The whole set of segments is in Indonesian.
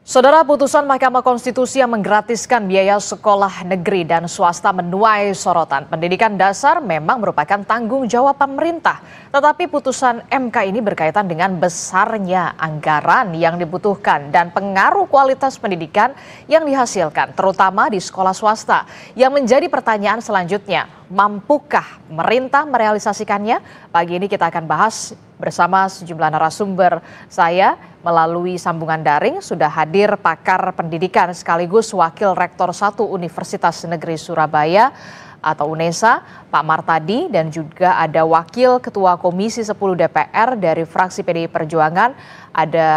Saudara, putusan Mahkamah Konstitusi yang menggratiskan biaya sekolah negeri dan swasta menuai sorotan. Pendidikan dasar memang merupakan tanggung jawab pemerintah. Tetapi putusan MK ini berkaitan dengan besarnya anggaran yang dibutuhkan dan pengaruh kualitas pendidikan yang dihasilkan, terutama di sekolah swasta. Yang menjadi pertanyaan selanjutnya, mampukah pemerintah merealisasikannya? Pagi ini kita akan bahas bersama sejumlah narasumber. Saya melalui sambungan daring sudah hadir pakar pendidikan sekaligus Wakil Rektor 1 Universitas Negeri Surabaya atau UNESA, Pak Martadi, dan juga ada Wakil Ketua Komisi 10 DPR dari fraksi PDI Perjuangan, ada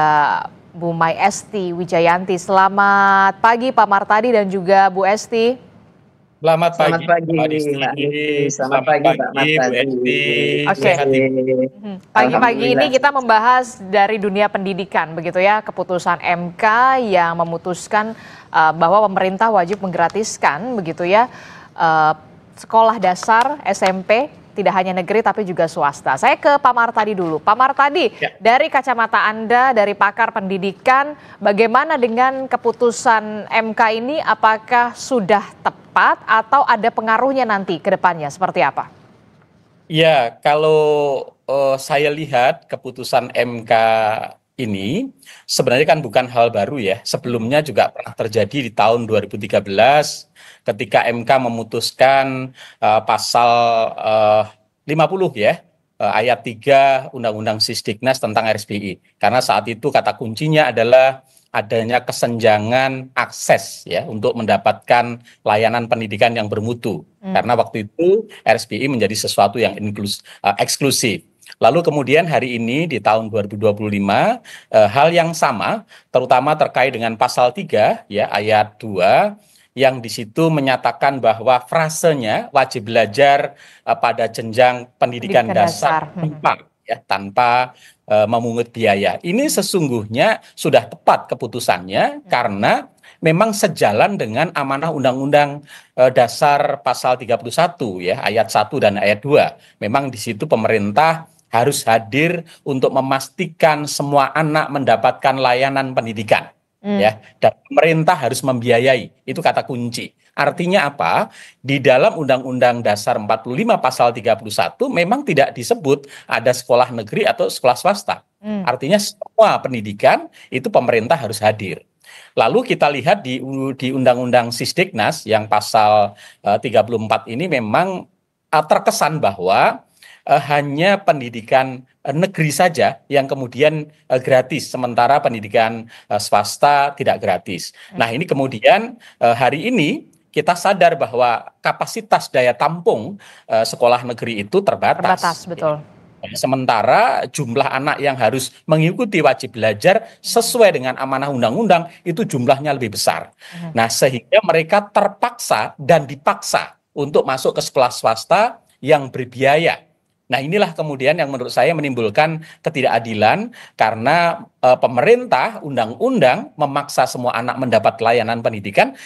Bu Mai Esti Wijayanti. Selamat pagi Pak Martadi dan juga Bu Esti. Selamat pagi, Mbak Esti. Selamat pagi, Pak Bu Esti. Oke. Pagi-pagi ini kita membahas dari dunia pendidikan, begitu ya, keputusan MK yang memutuskan bahwa pemerintah wajib menggratiskan, begitu ya, sekolah dasar SMP tidak hanya negeri tapi juga swasta. Saya ke Pak Martadi dulu. Pak Martadi, dari kacamata Anda, dari pakar pendidikan, bagaimana dengan keputusan MK ini? Apakah sudah tepat atau ada pengaruhnya nanti ke depannya? Seperti apa? Ya, kalau saya lihat keputusan MK ini sebenarnya kan bukan hal baru ya. Sebelumnya juga pernah terjadi di tahun 2013 ketika MK memutuskan pasal 50 ya, ayat 3 Undang-Undang Sisdiknas tentang RSBI. Karena saat itu kata kuncinya adalah adanya kesenjangan akses ya untuk mendapatkan layanan pendidikan yang bermutu. Karena waktu itu RSBI menjadi sesuatu yang eksklusif. Lalu kemudian hari ini di tahun 2025 hal yang sama terutama terkait dengan pasal 3 ya ayat 2 yang di situ menyatakan bahwa frasenya wajib belajar pada jenjang pendidikan dasar tanpa memungut biaya. Ini sesungguhnya sudah tepat keputusannya karena memang sejalan dengan amanah Undang-Undang Dasar pasal 31 ya ayat 1 dan ayat 2. Memang di situ pemerintah harus hadir untuk memastikan semua anak mendapatkan layanan pendidikan. Ya, dan pemerintah harus membiayai. Itu kata kunci. Artinya apa? Di dalam Undang-Undang Dasar 45 pasal 31 memang tidak disebut ada sekolah negeri atau sekolah swasta. Artinya semua pendidikan itu pemerintah harus hadir. Lalu kita lihat di Undang-Undang Sisdiknas yang pasal 34 ini memang terkesan bahwa hanya pendidikan negeri saja yang kemudian gratis, sementara pendidikan swasta tidak gratis. Nah ini kemudian hari ini kita sadar bahwa kapasitas daya tampung sekolah negeri itu terbatas. Terbatas, betul. Sementara jumlah anak yang harus mengikuti wajib belajar sesuai dengan amanah undang-undang itu jumlahnya lebih besar. Nah sehingga mereka terpaksa dan dipaksa untuk masuk ke sekolah swasta yang berbiaya. Nah inilah kemudian yang menurut saya menimbulkan ketidakadilan karena pemerintah undang-undang memaksa semua anak mendapat layanan pendidikan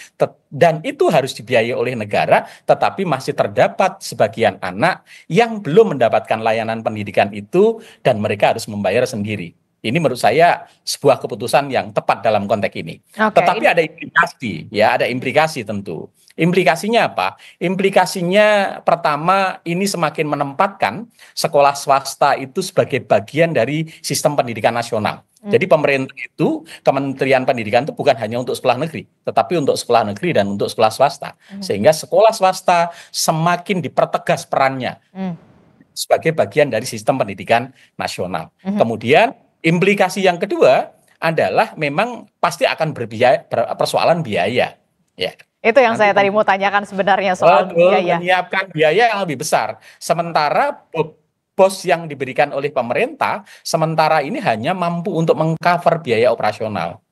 dan itu harus dibiayai oleh negara, tetapi masih terdapat sebagian anak yang belum mendapatkan layanan pendidikan itu dan mereka harus membayar sendiri. Ini menurut saya sebuah keputusan yang tepat dalam konteks ini. Tetapi ada implikasi, ya, ada implikasi tentu. Implikasinya apa? Implikasinya pertama ini semakin menempatkan sekolah swasta itu sebagai bagian dari sistem pendidikan nasional. Jadi pemerintah itu, Kementerian Pendidikan itu bukan hanya untuk sekolah negeri, tetapi untuk sekolah negeri dan untuk sekolah swasta. Sehingga sekolah swasta semakin dipertegas perannya sebagai bagian dari sistem pendidikan nasional. Kemudian implikasi yang kedua adalah memang pasti akan persoalan biaya. Ya. Itu yang saya tadi mau tanyakan sebenarnya soal biaya. Menyiapkan biaya yang lebih besar. Sementara bos yang diberikan oleh pemerintah, sementara ini hanya mampu untuk mengcover biaya operasional.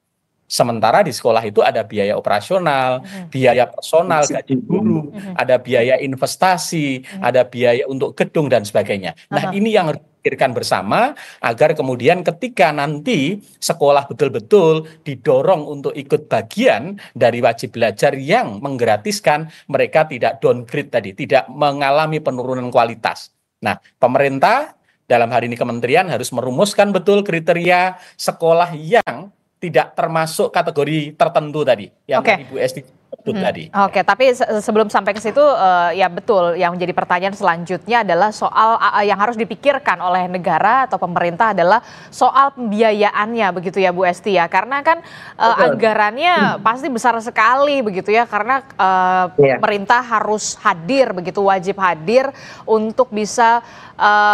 Sementara di sekolah itu ada biaya operasional, biaya personal, gaji guru, ada biaya investasi, ada biaya untuk gedung dan sebagainya. Nah ini yang harus dipikirkan bersama agar kemudian ketika nanti sekolah betul-betul didorong untuk ikut bagian dari wajib belajar yang menggratiskan, mereka tidak downgrade tadi, tidak mengalami penurunan kualitas. Nah pemerintah dalam hari ini kementerian harus merumuskan betul kriteria sekolah yang tidak termasuk kategori tertentu tadi yang Oke. tadi Bu Esti sebut tadi. Oke, tapi sebelum sampai ke situ, ya betul, yang jadi pertanyaan selanjutnya adalah soal yang harus dipikirkan oleh negara atau pemerintah adalah soal pembiayaannya begitu ya Bu Esti ya, karena kan anggarannya pasti besar sekali begitu ya, karena pemerintah harus hadir begitu, wajib hadir untuk bisa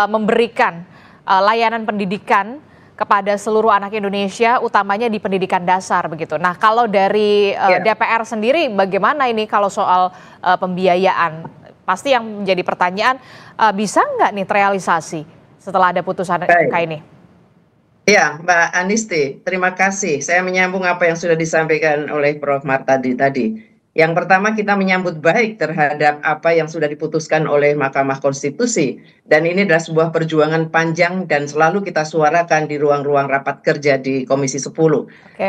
memberikan layanan pendidikan kepada seluruh anak Indonesia, utamanya di pendidikan dasar begitu. Nah, kalau dari DPR sendiri bagaimana ini kalau soal pembiayaan? Pasti yang menjadi pertanyaan, bisa nggak nih terrealisasi setelah ada putusan MK ini? Ya, Mbak Anisti, terima kasih. Saya menyambung apa yang sudah disampaikan oleh Prof. Martadi tadi. Yang pertama, kita menyambut baik terhadap apa yang sudah diputuskan oleh Mahkamah Konstitusi. Dan ini adalah sebuah perjuangan panjang dan selalu kita suarakan di ruang-ruang rapat kerja di Komisi 10.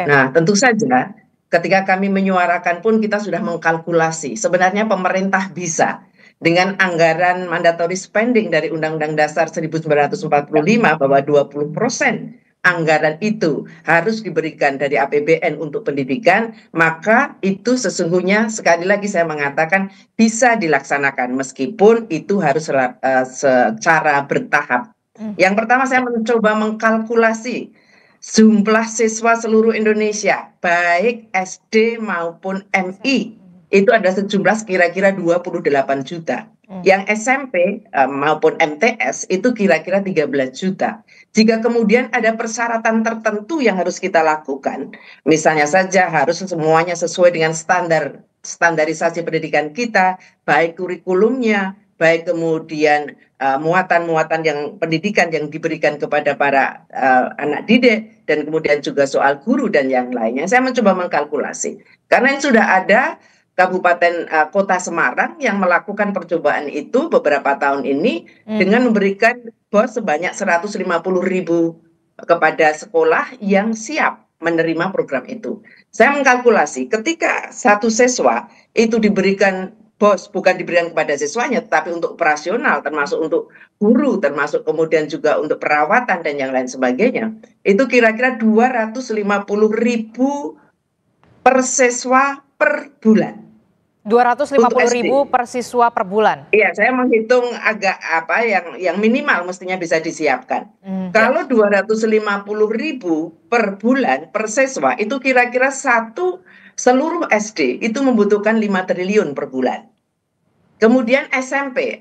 Nah, tentu saja ketika kami menyuarakan pun kita sudah mengkalkulasi. Sebenarnya pemerintah bisa dengan anggaran mandatory spending dari Undang-Undang Dasar 1945 bahwa 20% anggaran itu harus diberikan dari APBN untuk pendidikan, maka itu sesungguhnya sekali lagi saya mengatakan bisa dilaksanakan meskipun itu harus secara bertahap. Yang pertama saya mencoba mengkalkulasi jumlah siswa seluruh Indonesia, baik SD maupun MI, itu ada sejumlah kira-kira 28 juta. Yang SMP maupun MTS itu kira-kira 13 juta. Jika kemudian ada persyaratan tertentu yang harus kita lakukan, misalnya saja harus semuanya sesuai dengan standarisasi pendidikan kita, baik kurikulumnya, baik kemudian muatan-muatan yang pendidikan yang diberikan kepada para anak didik, dan kemudian juga soal guru dan yang lainnya. Saya mencoba mengkalkulasi. Karena sudah ada Kabupaten Kota Semarang yang melakukan percobaan itu beberapa tahun ini dengan memberikan bos sebanyak 150.000 kepada sekolah yang siap menerima program itu. Saya mengkalkulasi ketika satu siswa itu diberikan bos, bukan diberikan kepada siswanya, tetapi untuk operasional, termasuk untuk guru, termasuk kemudian juga untuk perawatan dan yang lain sebagainya, itu kira-kira 250.000 per siswa per bulan. 250.000 per siswa per bulan. Iya, saya menghitung agak yang minimal mestinya bisa disiapkan. Kalau 250.000 per bulan per siswa itu kira-kira seluruh SD itu membutuhkan 5 triliun per bulan. Kemudian SMP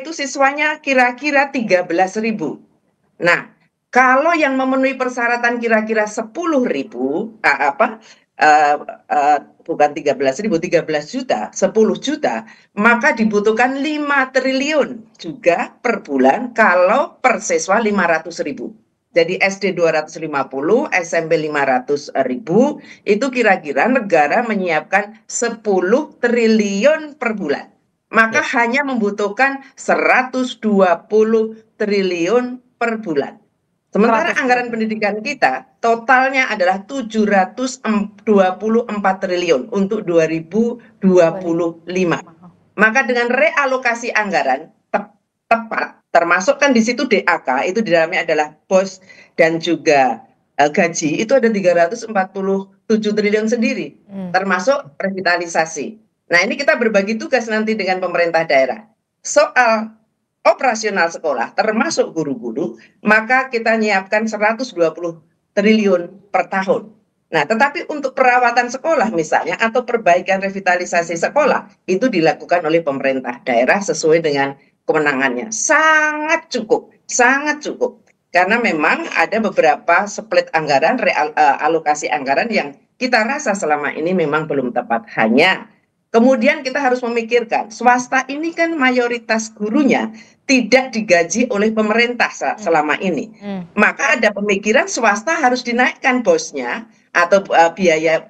itu siswanya kira-kira 13.000. Nah, kalau yang memenuhi persyaratan kira-kira 10.000 bukan 13.000, 13 juta, 10 juta, maka dibutuhkan 5 triliun juga per bulan kalau per siswa 500.000. Jadi SD 250, SMP 500.000, itu kira-kira negara menyiapkan 10 triliun per bulan. Maka hanya membutuhkan 120 triliun per bulan. Sementara anggaran pendidikan kita totalnya adalah 724 triliun untuk 2025. Maka dengan realokasi anggaran tepat, termasuk kan di situ DAK, itu di dalamnya adalah BOS dan juga gaji, itu ada 347 triliun sendiri, termasuk revitalisasi. Nah, ini kita berbagi tugas nanti dengan pemerintah daerah. Soal operasional sekolah termasuk guru-guru, maka kita nyiapkan 120 triliun per tahun. Nah, tetapi untuk perawatan sekolah misalnya atau perbaikan revitalisasi sekolah itu dilakukan oleh pemerintah daerah sesuai dengan kewenangannya. Sangat cukup, sangat cukup. Karena memang ada beberapa split anggaran, alokasi anggaran yang kita rasa selama ini memang belum tepat. Hanya kemudian kita harus memikirkan, swasta ini kan mayoritas gurunya tidak digaji oleh pemerintah selama ini. Maka ada pemikiran swasta harus dinaikkan bosnya atau biaya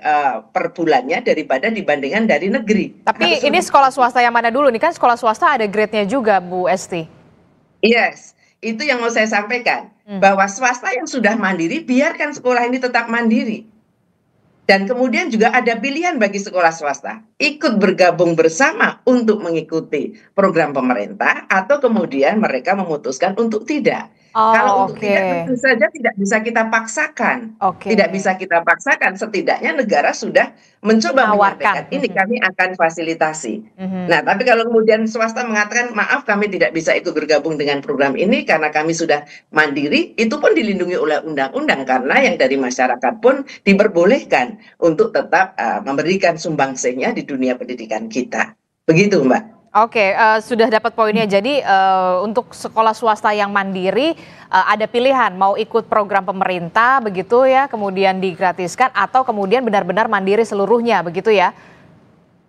per bulannya dibandingkan dari negeri. Tapi ini sekolah swasta yang mana dulu nih? Kan sekolah swasta ada grade-nya juga, Bu Esti. Yes, itu yang mau saya sampaikan. Bahwa swasta yang sudah mandiri, biarkan sekolah ini tetap mandiri. Dan kemudian juga ada pilihan bagi sekolah swasta, ikut bergabung bersama untuk mengikuti program pemerintah atau kemudian mereka memutuskan untuk tidak. Kalau Oh, untuk tidak, oke. tentu saja tidak bisa kita paksakan. Oke. Tidak bisa kita paksakan, setidaknya negara sudah mencoba Menawarkan. menyampaikan, ini kami akan fasilitasi. Mhm. Nah, tapi kalau kemudian swasta mengatakan, maaf kami tidak bisa ikut bergabung dengan program ini karena kami sudah mandiri, itu pun dilindungi oleh undang-undang karena yang dari masyarakat pun diperbolehkan untuk tetap memberikan sumbangsihnya di dunia pendidikan kita. Begitu, Mbak. Oke, sudah dapat poinnya. Jadi, untuk sekolah swasta yang mandiri, ada pilihan mau ikut program pemerintah begitu ya, kemudian digratiskan atau kemudian benar-benar mandiri seluruhnya, begitu ya?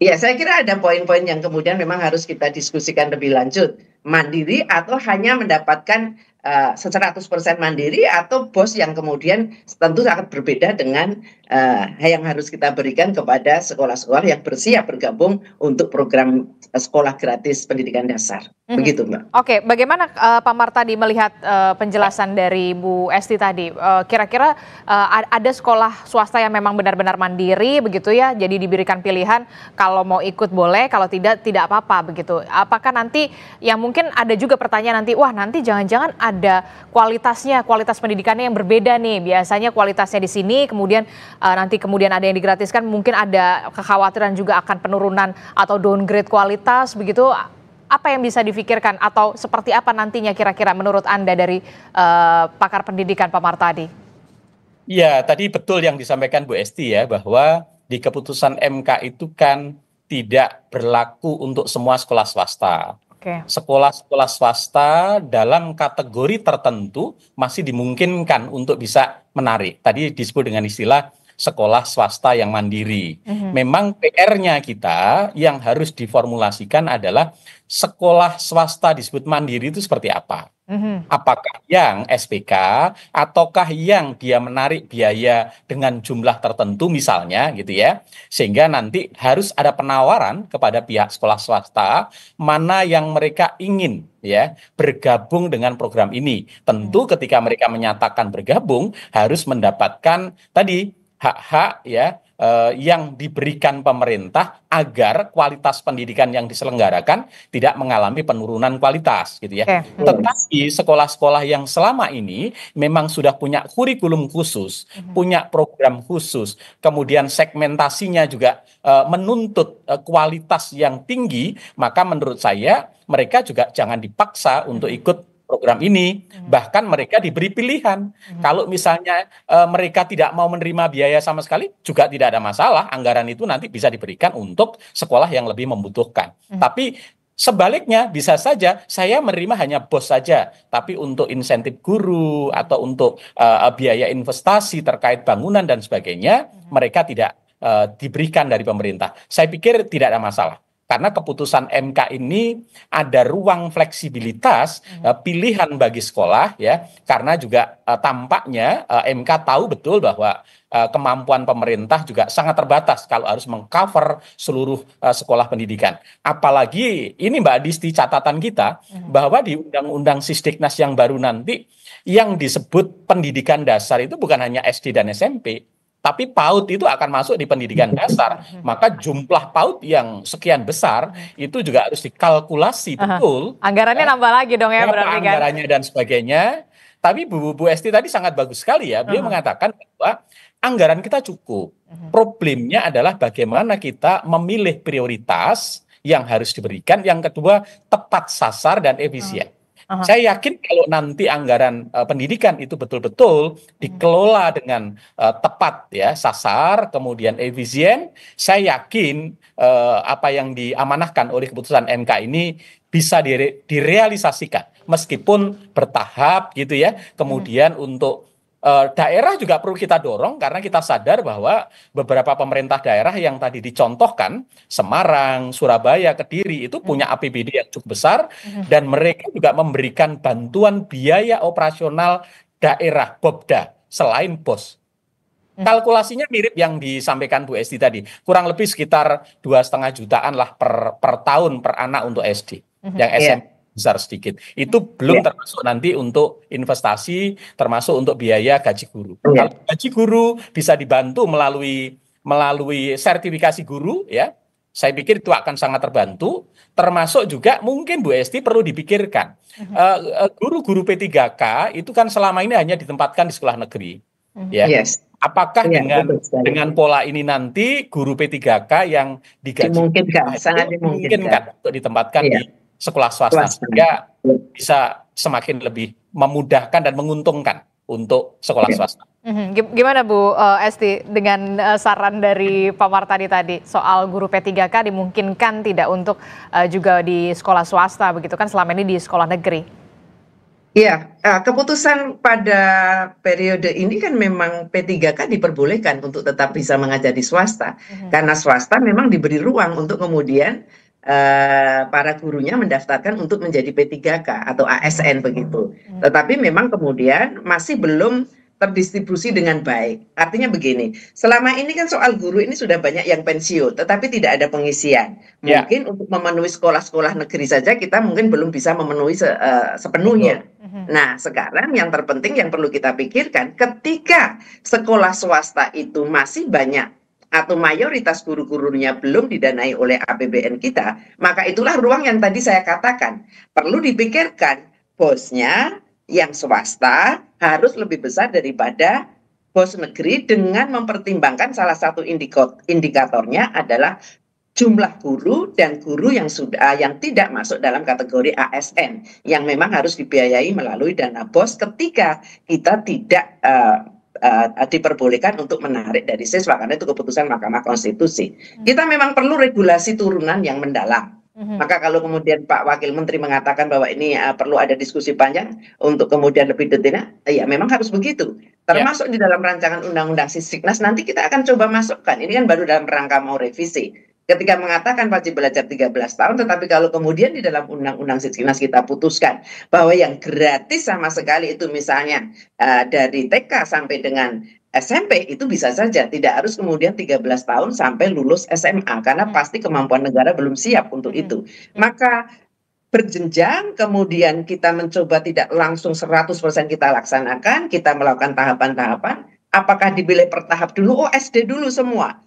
Ya, saya kira ada poin-poin yang kemudian memang harus kita diskusikan lebih lanjut. Mandiri atau hanya mendapatkan 100% mandiri atau bos yang kemudian tentu sangat berbeda dengan yang harus kita berikan kepada sekolah-sekolah yang bersiap bergabung untuk program sekolah gratis pendidikan dasar. Mhm. Begitu, Mbak. Oke, bagaimana Pak Martadi melihat penjelasan dari Bu Esti tadi? Kira-kira ada sekolah swasta yang memang benar-benar mandiri begitu ya, jadi diberikan pilihan kalau mau ikut boleh, kalau tidak tidak apa-apa begitu. Apakah nanti yang mungkin ada juga pertanyaan nanti, wah nanti jangan-jangan ada kualitasnya, kualitas pendidikannya yang berbeda nih. Biasanya kualitasnya di sini, kemudian nanti kemudian ada yang digratiskan, mungkin ada kekhawatiran juga akan penurunan atau downgrade kualitas begitu. Apa yang bisa difikirkan atau seperti apa nantinya kira-kira menurut Anda dari pakar pendidikan Pak Martadi? Ya, tadi betul yang disampaikan Bu Esti ya, bahwa di keputusan MK itu kan tidak berlaku untuk semua sekolah swasta. Oke. Sekolah-sekolah swasta dalam kategori tertentu masih dimungkinkan untuk bisa menarik. Tadi disebut dengan istilah sekolah swasta yang mandiri. Memang PR-nya kita yang harus diformulasikan adalah sekolah swasta disebut mandiri itu seperti apa? Mhm. Apakah yang SPK ataukah yang dia menarik biaya dengan jumlah tertentu misalnya gitu ya, sehingga nanti harus ada penawaran kepada pihak sekolah swasta mana yang mereka ingin ya bergabung dengan program ini. Tentu ketika mereka menyatakan bergabung harus mendapatkan tadi hak-hak ya yang diberikan pemerintah agar kualitas pendidikan yang diselenggarakan tidak mengalami penurunan kualitas gitu ya. Oke. Tetapi sekolah-sekolah yang selama ini memang sudah punya kurikulum khusus, punya program khusus, kemudian segmentasinya juga menuntut kualitas yang tinggi, maka menurut saya mereka juga jangan dipaksa untuk ikut program ini. Bahkan mereka diberi pilihan. Kalau misalnya mereka tidak mau menerima biaya sama sekali, juga tidak ada masalah. Anggaran itu nanti bisa diberikan untuk sekolah yang lebih membutuhkan. Tapi sebaliknya bisa saja saya menerima hanya BOS saja, tapi untuk insentif guru atau untuk biaya investasi terkait bangunan dan sebagainya, mereka tidak diberikan dari pemerintah. Saya pikir tidak ada masalah. Karena keputusan MK ini ada ruang fleksibilitas pilihan bagi sekolah ya, karena juga tampaknya MK tahu betul bahwa kemampuan pemerintah juga sangat terbatas kalau harus mengcover seluruh sekolah pendidikan. Apalagi ini Mbak Disti catatan kita bahwa di Undang-Undang Sisdiknas yang baru nanti yang disebut pendidikan dasar itu bukan hanya SD dan SMP. Tapi PAUD itu akan masuk di pendidikan dasar. Maka jumlah PAUD yang sekian besar itu juga harus dikalkulasi betul. Anggarannya nambah lagi dong ya Berapa berarti kan? anggarannya dan sebagainya. Tapi Bu Esti tadi sangat bagus sekali ya. Beliau mengatakan bahwa anggaran kita cukup. Problemnya adalah bagaimana kita memilih prioritas yang harus diberikan. Yang kedua, tepat sasar dan efisien. Saya yakin kalau nanti anggaran pendidikan itu betul-betul dikelola dengan tepat ya, sasar, kemudian efisien, saya yakin apa yang diamanahkan oleh keputusan MK ini bisa direalisasikan meskipun bertahap gitu ya. Kemudian untuk daerah juga perlu kita dorong karena kita sadar bahwa beberapa pemerintah daerah yang tadi dicontohkan, Semarang, Surabaya, Kediri itu punya APBD yang cukup besar dan mereka juga memberikan bantuan biaya operasional daerah BOPDA selain BOS. Kalkulasinya mirip yang disampaikan Bu Esti tadi, kurang lebih sekitar 2,5 jutaan lah per tahun per anak untuk SD. Yang SMP besar sedikit. Itu belum termasuk nanti untuk investasi, termasuk untuk biaya gaji guru. Kalau gaji guru bisa dibantu melalui sertifikasi guru ya. Saya pikir itu akan sangat terbantu, termasuk juga mungkin Bu Esti perlu dipikirkan. Guru-guru P3K itu kan selama ini hanya ditempatkan di sekolah negeri. Ya. Yes. Apakah Iya, betul sekali. dengan pola ini nanti guru P3K yang digaji Dimungkinkan, itu sangat dimungkinkan. untuk ditempatkan Iya. di sekolah swasta, Swasta. sehingga bisa semakin lebih memudahkan dan menguntungkan untuk sekolah swasta. Gimana Bu Esti dengan saran dari Pak Martadi tadi soal guru P3K dimungkinkan tidak untuk juga di sekolah swasta begitu kan selama ini di sekolah negeri? Iya, keputusan pada periode ini kan memang P3K diperbolehkan untuk tetap bisa mengajar di swasta. Karena swasta memang diberi ruang untuk kemudian para gurunya mendaftarkan untuk menjadi P3K atau ASN begitu. Tetapi memang kemudian masih belum terdistribusi dengan baik. Artinya begini, selama ini kan soal guru ini sudah banyak yang pensiun, tetapi tidak ada pengisian. Mungkin untuk memenuhi sekolah-sekolah negeri saja kita mungkin belum bisa memenuhi sepenuhnya. Nah, sekarang yang terpenting yang perlu kita pikirkan, ketika sekolah swasta itu masih banyak atau mayoritas guru-gurunya belum didanai oleh APBN kita, maka itulah ruang yang tadi saya katakan. Perlu dipikirkan bosnya yang swasta harus lebih besar daripada bos negeri dengan mempertimbangkan salah satu indikatornya adalah jumlah guru dan guru yang tidak masuk dalam kategori ASN yang memang harus dibiayai melalui dana BOS ketika kita tidak diperbolehkan untuk menarik dari siswa karena itu keputusan Mahkamah Konstitusi. Kita memang perlu regulasi turunan yang mendalam. Maka kalau kemudian Pak Wakil Menteri mengatakan bahwa ini perlu ada diskusi panjang untuk kemudian lebih detail, ya memang harus begitu. Termasuk di dalam rancangan undang-undang Sisdiknas nanti kita akan coba masukkan. Ini kan baru dalam rangka mau revisi. Ketika mengatakan wajib belajar 13 tahun, tetapi kalau kemudian di dalam undang-undang Sisdiknas kita putuskan bahwa yang gratis sama sekali itu misalnya dari TK sampai dengan SMP itu bisa saja, tidak harus kemudian 13 tahun sampai lulus SMA, karena pasti kemampuan negara belum siap untuk itu. Maka berjenjang, kemudian kita mencoba tidak langsung 100% kita laksanakan, kita melakukan tahapan-tahapan, apakah dibilih per tahap dulu, SD dulu semua.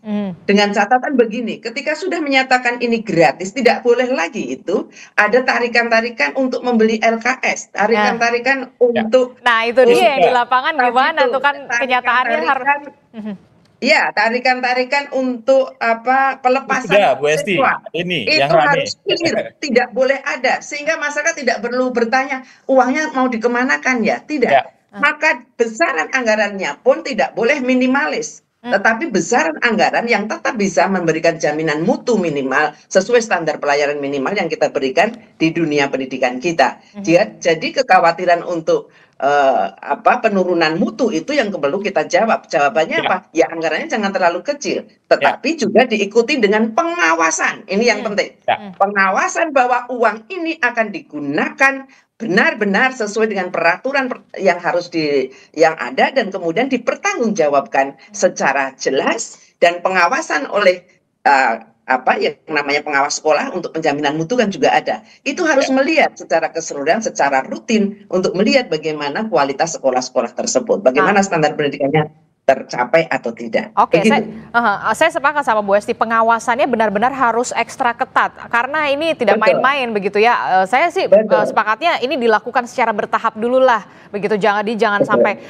Dengan catatan begini, ketika sudah menyatakan ini gratis, tidak boleh lagi itu ada tarikan-tarikan untuk membeli LKS, tarikan-tarikan untuk... Nah itu dia di lapangan gimana tuh kan kenyataannya harus... Ya, tarikan-tarikan untuk pelepasan Bu Esti, siswa ini itu yang harus clear, tidak boleh ada, sehingga masyarakat tidak perlu bertanya uangnya mau dikemanakan ya, tidak. Maka besaran anggarannya pun tidak boleh minimalis, tetapi besaran anggaran yang tetap bisa memberikan jaminan mutu minimal sesuai standar pelayanan minimal yang kita berikan di dunia pendidikan kita. Jadi kekhawatiran untuk penurunan mutu itu yang perlu kita jawab. Jawabannya apa? Ya anggarannya jangan terlalu kecil, tetapi juga diikuti dengan pengawasan. Ini yang penting. Pengawasan bahwa uang ini akan digunakan benar-benar sesuai dengan peraturan yang harus yang ada dan kemudian dipertanggungjawabkan secara jelas dan pengawasan oleh yang namanya pengawas sekolah untuk penjaminan mutu kan juga ada. Itu harus melihat secara keseluruhan, secara rutin untuk melihat bagaimana kualitas sekolah-sekolah tersebut, bagaimana standar pendidikannya tercapai atau tidak. Oke, saya sepakat sama Bu Esti, pengawasannya benar-benar harus ekstra ketat karena ini tidak main-main begitu ya. Saya sih sepakatnya ini dilakukan secara bertahap dulu lah, begitu jangan sampai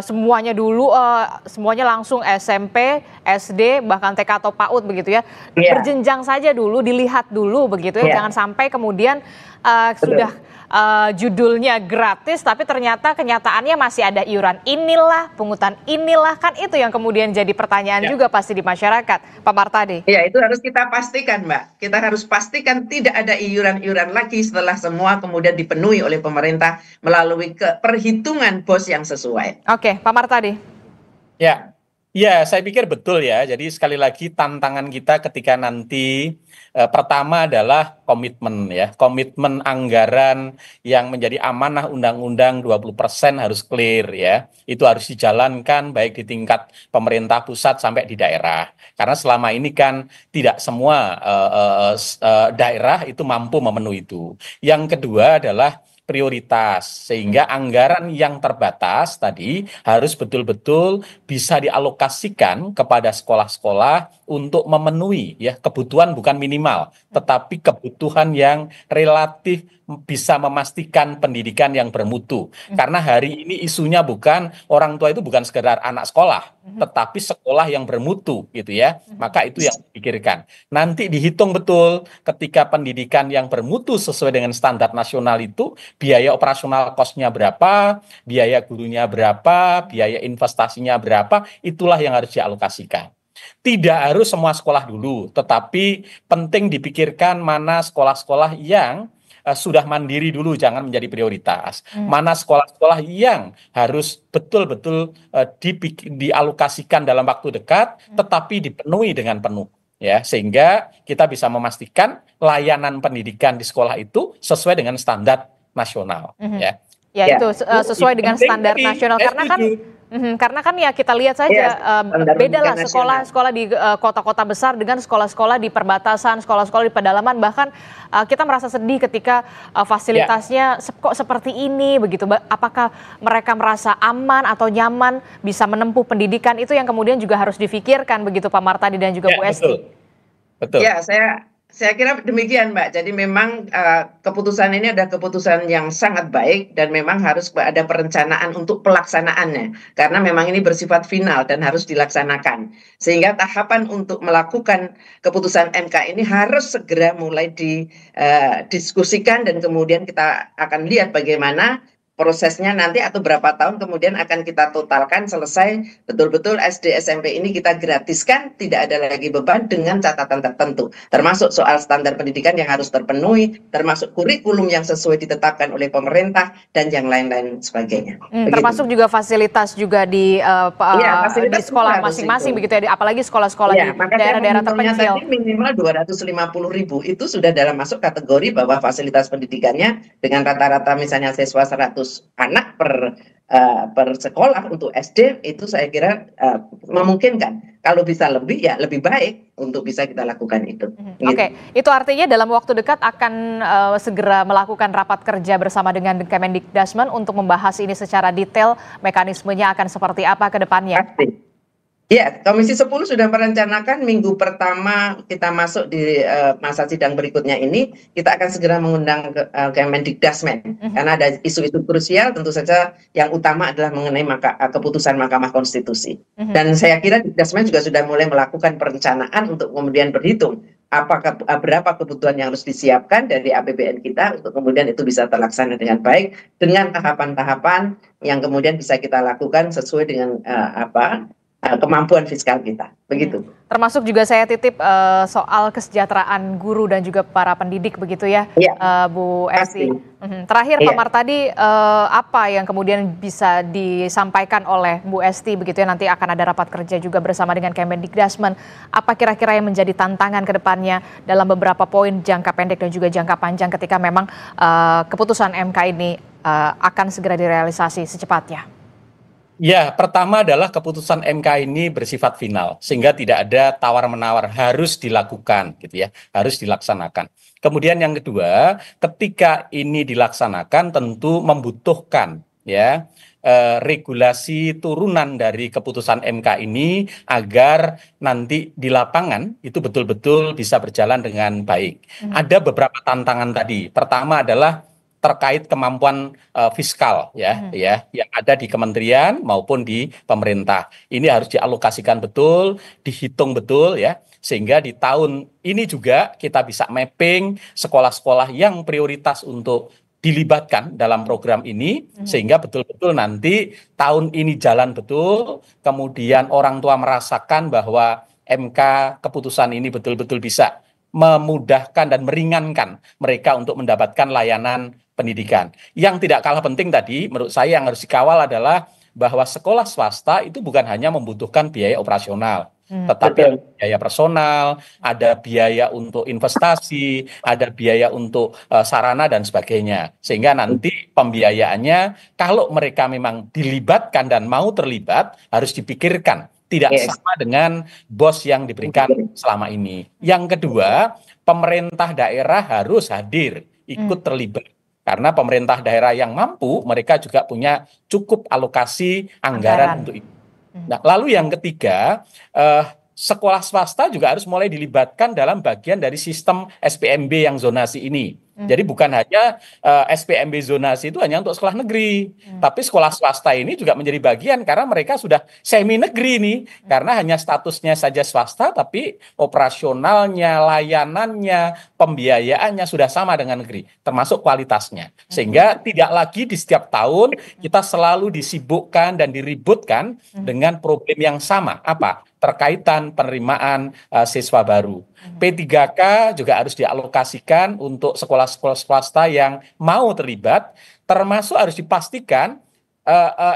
semuanya dulu, semuanya langsung SMP, SD, bahkan TK atau PAUD begitu ya. Berjenjang saja dulu, dilihat dulu begitu ya, jangan sampai kemudian sudah judulnya gratis tapi ternyata kenyataannya masih ada iuran inilah, pungutan inilah, kan itu yang kemudian jadi pertanyaan juga pasti di masyarakat, Pak Martadi. Ya, itu harus kita pastikan, Mbak. Kita harus pastikan tidak ada iuran-iuran lagi setelah semua kemudian dipenuhi oleh pemerintah melalui perhitungan BOS yang sesuai. Oke, Pak Martadi. Ya, saya pikir betul ya. Jadi sekali lagi tantangan kita ketika nanti pertama adalah komitmen ya. Komitmen anggaran yang menjadi amanah undang-undang 20% harus clear ya. Itu harus dijalankan baik di tingkat pemerintah pusat sampai di daerah. Karena selama ini kan tidak semua daerah itu mampu memenuhi itu. Yang kedua adalah prioritas, sehingga anggaran yang terbatas tadi harus betul-betul bisa dialokasikan kepada sekolah-sekolah untuk memenuhi ya kebutuhan bukan minimal, tetapi kebutuhan yang relatif bisa memastikan pendidikan yang bermutu. Karena hari ini isunya bukan orang tua itu bukan sekedar anak sekolah, tetapi sekolah yang bermutu gitu ya. Maka itu yang dipikirkan. Nanti dihitung betul ketika pendidikan yang bermutu sesuai dengan standar nasional itu biaya operasional cost-nya berapa, biaya gurunya berapa, biaya investasinya berapa, itulah yang harus dialokasikan. Tidak harus semua sekolah dulu, tetapi penting dipikirkan mana sekolah-sekolah yang sudah mandiri dulu, jangan menjadi prioritas. Mana sekolah-sekolah yang harus betul-betul dialokasikan dalam waktu dekat, tetapi dipenuhi dengan penuh. Ya, sehingga kita bisa memastikan layanan pendidikan di sekolah itu sesuai dengan standar nasional. Ya, Ya, itu sesuai dengan standar nasional karena kan ya kita lihat saja beda lah sekolah-sekolah di kota-kota besar dengan sekolah-sekolah di perbatasan, sekolah-sekolah di pedalaman, bahkan kita merasa sedih ketika fasilitasnya kok seperti ini begitu. Apakah mereka merasa aman atau nyaman bisa menempuh pendidikan, itu yang kemudian juga harus difikirkan begitu Pak Martadi dan juga Bu Esti. Betul. Ya, saya kira demikian, Mbak. Jadi memang keputusan ini ada keputusan yang sangat baik dan memang harus ada perencanaan untuk pelaksanaannya. Karena memang ini bersifat final dan harus dilaksanakan. Sehingga tahapan untuk melakukan keputusan MK ini harus segera mulai didiskusikan dan kemudian kita akan lihat bagaimana prosesnya nanti atau berapa tahun kemudian akan kita totalkan selesai betul-betul SD SMP ini kita gratiskan, tidak ada lagi beban dengan catatan tertentu, termasuk soal standar pendidikan yang harus terpenuhi, termasuk kurikulum yang sesuai ditetapkan oleh pemerintah dan yang lain-lain sebagainya. Termasuk juga fasilitas juga di sekolah masing-masing begitu ya, apalagi sekolah-sekolah di daerah-daerah terpencil. Tadi minimal 250.000 itu sudah dalam masuk kategori bahwa fasilitas pendidikannya dengan rata-rata misalnya siswa 100 anak per sekolah untuk SD itu saya kira memungkinkan. Kalau bisa lebih ya lebih baik untuk bisa kita lakukan itu. Oke, itu artinya dalam waktu dekat akan segera melakukan rapat kerja bersama dengan Kemendikdasmen untuk membahas ini secara detail, mekanismenya akan seperti apa ke depannya. Pasti. Ya, Komisi 10 sudah merencanakan minggu pertama kita masuk di masa sidang berikutnya ini, kita akan segera mengundang Kemendikdasmen. Karena ada isu-isu krusial, tentu saja yang utama adalah mengenai keputusan Mahkamah Konstitusi. Dan saya kira Dikdasmen juga sudah mulai melakukan perencanaan untuk kemudian berhitung berapa kebutuhan yang harus disiapkan dari APBN kita untuk kemudian itu bisa terlaksana dengan baik, dengan tahapan-tahapan yang kemudian bisa kita lakukan sesuai dengan kemampuan fiskal kita, begitu. Termasuk juga saya titip soal kesejahteraan guru dan juga para pendidik begitu ya, Bu Esti. Terakhir Pak Martadi, apa yang kemudian bisa disampaikan oleh Bu Esti begitu ya, nanti akan ada rapat kerja juga bersama dengan Kemendikdasmen. Apa kira-kira yang menjadi tantangan ke depannya dalam beberapa poin jangka pendek dan juga jangka panjang ketika memang keputusan MK ini akan segera direalisasi secepatnya? Ya, pertama adalah keputusan MK ini bersifat final, sehingga tidak ada tawar-menawar, harus dilakukan, gitu ya, harus dilaksanakan. Kemudian yang kedua, ketika ini dilaksanakan tentu membutuhkan ya regulasi turunan dari keputusan MK ini agar nanti di lapangan itu betul-betul bisa berjalan dengan baik. Ada beberapa tantangan tadi. Pertama adalah terkait kemampuan fiskal yang ada di kementerian maupun di pemerintah. Ini harus dialokasikan betul, dihitung betul ya, sehingga di tahun ini juga kita bisa mapping sekolah-sekolah yang prioritas untuk dilibatkan dalam program ini, sehingga betul-betul nanti tahun ini jalan betul, kemudian orang tua merasakan bahwa MK keputusan ini betul-betul bisa memudahkan dan meringankan mereka untuk mendapatkan layanan pendidikan. Yang tidak kalah penting tadi menurut saya yang harus dikawal adalah bahwa sekolah swasta itu bukan hanya membutuhkan biaya operasional, tetapi ada biaya personal, ada biaya untuk investasi, ada biaya untuk sarana dan sebagainya. Sehingga nanti pembiayaannya kalau mereka memang dilibatkan dan mau terlibat harus dipikirkan. Tidak sama dengan bos yang diberikan selama ini. Yang kedua, pemerintah daerah harus hadir, ikut terlibat. Karena pemerintah daerah yang mampu, mereka juga punya cukup alokasi anggaran untuk itu. Nah, lalu yang ketiga, sekolah swasta juga harus mulai dilibatkan dalam bagian dari sistem SPMB yang zonasi ini. Jadi bukan hanya SPMB zonasi itu hanya untuk sekolah negeri, tapi sekolah swasta ini juga menjadi bagian karena mereka sudah semi negeri nih, karena hanya statusnya saja swasta, tapi operasionalnya, layanannya, pembiayaannya sudah sama dengan negeri, termasuk kualitasnya. Sehingga tidak lagi di setiap tahun kita selalu disibukkan dan diributkan dengan problem yang sama, apa? Terkaitan penerimaan siswa baru. P3K juga harus dialokasikan untuk sekolah-sekolah swasta yang mau terlibat, termasuk harus dipastikan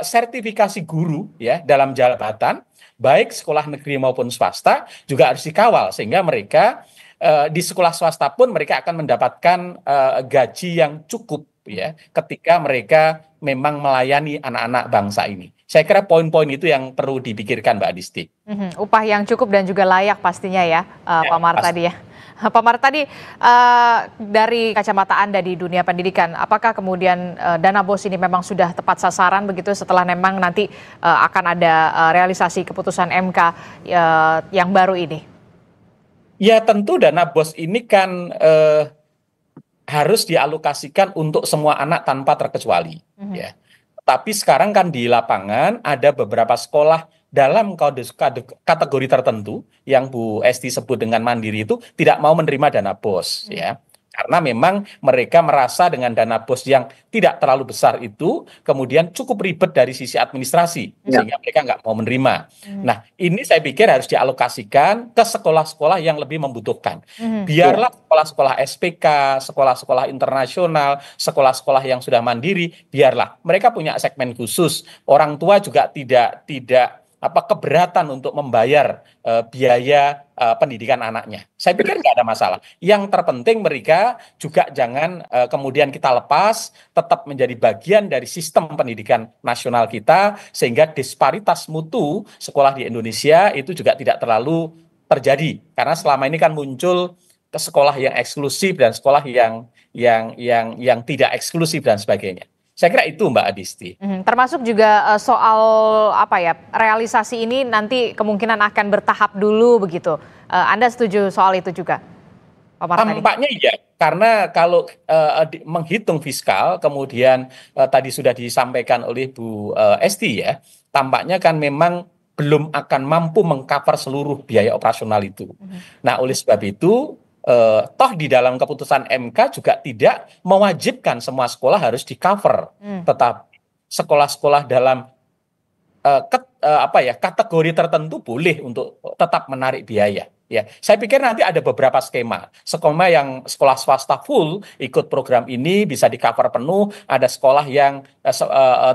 sertifikasi guru ya dalam jabatan, baik sekolah negeri maupun swasta juga harus dikawal sehingga mereka di sekolah swasta pun mereka akan mendapatkan gaji yang cukup ya ketika mereka memang melayani anak-anak bangsa ini. Saya kira poin-poin itu yang perlu dipikirkan, Mbak Adisti. Upah yang cukup dan juga layak pastinya ya, Pak Martadi ya. Pak Martadi, dari kacamata Anda di dunia pendidikan, apakah kemudian dana BOS ini memang sudah tepat sasaran begitu setelah memang nanti akan ada realisasi keputusan MK yang baru ini? Ya tentu dana BOS ini kan harus dialokasikan untuk semua anak tanpa terkecuali. Ya. Tapi sekarang kan di lapangan ada beberapa sekolah dalam kategori tertentu yang Bu Esti sebut dengan mandiri itu tidak mau menerima dana BOS ya. Karena memang mereka merasa dengan dana BOS yang tidak terlalu besar itu kemudian cukup ribet dari sisi administrasi sehingga mereka nggak mau menerima. Nah ini saya pikir harus dialokasikan ke sekolah-sekolah yang lebih membutuhkan. Biarlah sekolah-sekolah SPK, sekolah-sekolah internasional, sekolah-sekolah yang sudah mandiri, biarlah mereka punya segmen khusus. Orang tua juga tidak keberatan untuk membayar biaya pendidikan anaknya. Saya pikir nggak ada masalah. Yang terpenting mereka juga jangan kemudian kita lepas, tetap menjadi bagian dari sistem pendidikan nasional kita, sehingga disparitas mutu sekolah di Indonesia itu juga tidak terlalu terjadi. Karena selama ini kan muncul ke sekolah yang eksklusif dan sekolah yang tidak eksklusif dan sebagainya. Saya kira itu Mbak Adisti. Termasuk juga soal realisasi ini nanti kemungkinan akan bertahap dulu begitu. Anda setuju soal itu juga, Pak Martadi? Tampaknya iya, karena kalau menghitung fiskal, kemudian tadi sudah disampaikan oleh Bu Esti ya, tampaknya kan memang belum akan mampu mengcover seluruh biaya operasional itu. Nah oleh sebab itu, toh di dalam keputusan MK juga tidak mewajibkan semua sekolah harus di-cover, tetapi sekolah-sekolah dalam kategori tertentu boleh untuk tetap menarik biaya. Ya, saya pikir nanti ada beberapa skema yang sekolah swasta full ikut program ini bisa di-cover penuh, ada sekolah yang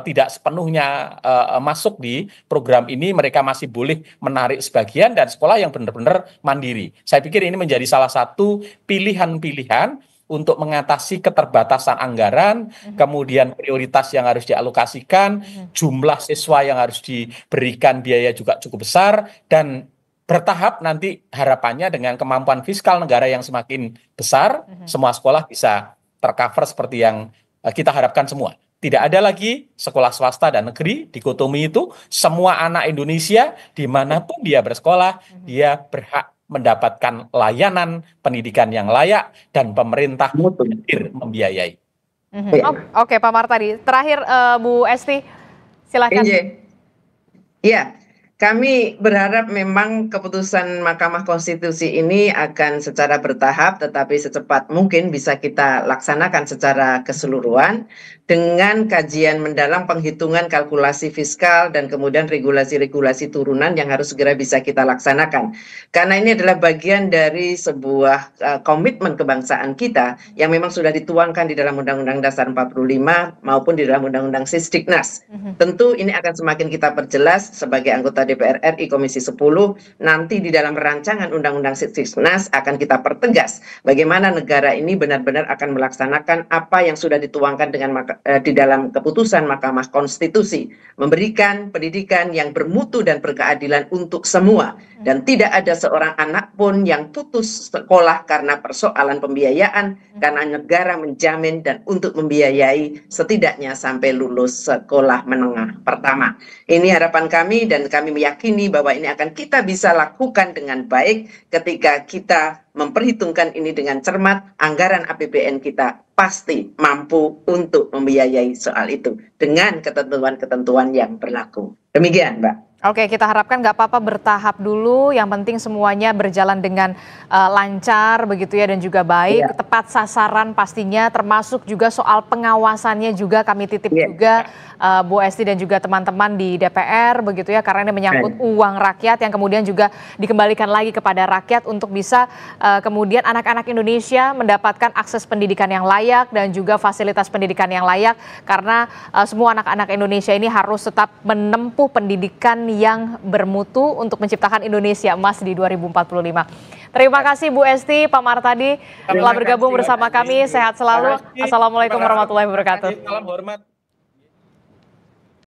tidak sepenuhnya masuk di program ini, mereka masih boleh menarik sebagian, dan sekolah yang benar-benar mandiri. Saya pikir ini menjadi salah satu pilihan-pilihan untuk mengatasi keterbatasan anggaran, kemudian prioritas yang harus dialokasikan, jumlah siswa yang harus diberikan biaya juga cukup besar, dan bertahap nanti harapannya dengan kemampuan fiskal negara yang semakin besar, semua sekolah bisa tercover seperti yang kita harapkan semua. Tidak ada lagi sekolah swasta dan negeri, dikotomi itu, semua anak Indonesia dimanapun dia bersekolah, dia berhak mendapatkan layanan pendidikan yang layak dan pemerintah hadir membiayai. Oke Pak Martadi, terakhir Bu Esti, silakan. Iya. Kami berharap memang keputusan Mahkamah Konstitusi ini akan secara bertahap tetapi secepat mungkin bisa kita laksanakan secara keseluruhan dengan kajian mendalam, penghitungan kalkulasi fiskal dan kemudian regulasi-regulasi turunan yang harus segera bisa kita laksanakan. Karena ini adalah bagian dari sebuah komitmen kebangsaan kita yang memang sudah dituangkan di dalam Undang-Undang Dasar 45 maupun di dalam Undang-Undang Sisdiknas. Tentu ini akan semakin kita perjelas sebagai anggota DPR RI Komisi 10, nanti di dalam rancangan Undang-Undang Sisdiknas akan kita pertegas bagaimana negara ini benar-benar akan melaksanakan apa yang sudah dituangkan di dalam keputusan Mahkamah Konstitusi, memberikan pendidikan yang bermutu dan berkeadilan untuk semua, dan tidak ada seorang anak pun yang putus sekolah karena persoalan pembiayaan, karena negara menjamin dan untuk membiayai setidaknya sampai lulus sekolah menengah pertama. Ini harapan kami dan kami meyakini bahwa ini akan kita bisa lakukan dengan baik ketika kita memperhitungkan ini dengan cermat. Anggaran APBN kita pasti mampu untuk membiayai soal itu dengan ketentuan-ketentuan yang berlaku. Demikian, Mbak. Oke, kita harapkan nggak apa-apa bertahap dulu, yang penting semuanya berjalan dengan lancar begitu ya dan juga baik, tepat sasaran pastinya, termasuk juga soal pengawasannya juga kami titip juga Bu Esti dan juga teman-teman di DPR begitu ya, karena ini menyangkut uang rakyat yang kemudian juga dikembalikan lagi kepada rakyat untuk bisa kemudian anak-anak Indonesia mendapatkan akses pendidikan yang layak dan juga fasilitas pendidikan yang layak, karena semua anak-anak Indonesia ini harus tetap menempuh pendidikan yang bermutu untuk menciptakan Indonesia emas di 2045. Terima kasih Bu Esti, Pak Martadi telah bergabung bersama kami. Sehat selalu. Assalamualaikum warahmatullahi wabarakatuh. Salam hormat.